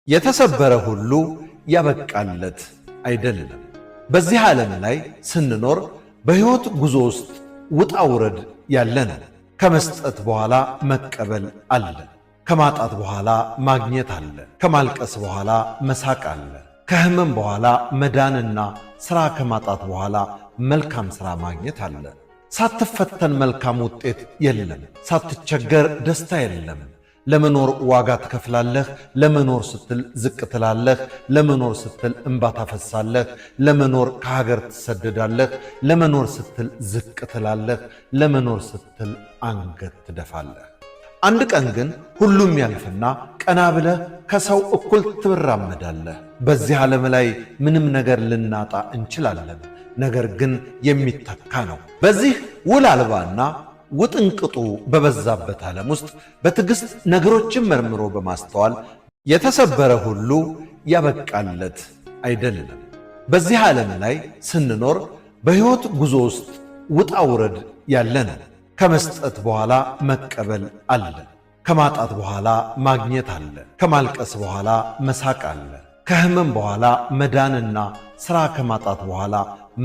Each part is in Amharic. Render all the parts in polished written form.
የተሰበረ ሁሉ ያበቃለት አይደለም። በዚህ ዓለም ላይ ስንኖር በሕይወት ጉዞ ውስጥ ውጣ ውረድ ያለ ነው። ከመስጠት በኋላ መቀበል አለ። ከማጣት በኋላ ማግኘት አለ። ከማልቀስ በኋላ መሳቅ አለ። ከሕመም በኋላ መዳንና ሥራ ከማጣት በኋላ መልካም ሥራ ማግኘት አለ። ሳትፈተን መልካም ውጤት የለም። ሳትቸገር ደስታ የለም። ለመኖር ዋጋ ትከፍላለህ። ለመኖር ስትል ዝቅ ትላለህ። ለመኖር ስትል እንባ ታፈሳለህ። ለመኖር ከሀገር ትሰደዳለህ። ለመኖር ስትል ዝቅ ትላለህ። ለመኖር ስትል አንገት ትደፋለህ። አንድ ቀን ግን ሁሉም ያልፍና ቀና ብለህ ከሰው እኩል ትራመዳለህ። በዚህ ዓለም ላይ ምንም ነገር ልናጣ እንችላለን፣ ነገር ግን የሚተካ ነው። በዚህ ውል አልባና ውጥንቅጡ በበዛበት ዓለም ውስጥ በትዕግሥት ነገሮችን መርምሮ በማስተዋል የተሰበረ ሁሉ ያበቃለት አይደለም። በዚህ ዓለም ላይ ስንኖር በሕይወት ጉዞ ውስጥ ውጣ ውረድ ያለ ነው። ከመስጠት በኋላ መቀበል አለ። ከማጣት በኋላ ማግኘት አለ። ከማልቀስ በኋላ መሳቅ አለ። ከሕመም በኋላ መዳንና ሥራ ከማጣት በኋላ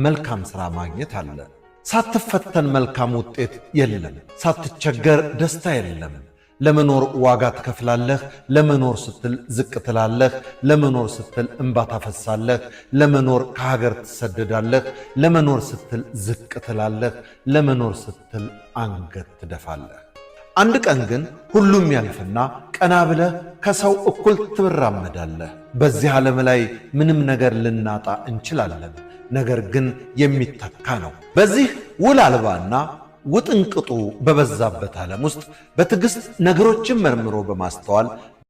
መልካም ሥራ ማግኘት አለ። ሳትፈተን መልካም ውጤት የለም። ሳትቸገር ደስታ የለም። ለመኖር ዋጋ ትከፍላለህ። ለመኖር ስትል ዝቅ ትላለህ። ለመኖር ስትል እንባ ታፈሳለህ። ለመኖር ከሀገር ትሰደዳለህ። ለመኖር ስትል ዝቅ ትላለህ። ለመኖር ስትል አንገት ትደፋለህ። አንድ ቀን ግን ሁሉም ያልፍና ቀና ብለህ ከሰው እኩል ትራመዳለህ። በዚህ ዓለም ላይ ምንም ነገር ልናጣ እንችላለን፣ ነገር ግን የሚተካ ነው። በዚህ ውል አልባና ውጥንቅጡ በበዛበት ዓለም ውስጥ በትዕግሥት ነገሮችን መርምሮ በማስተዋል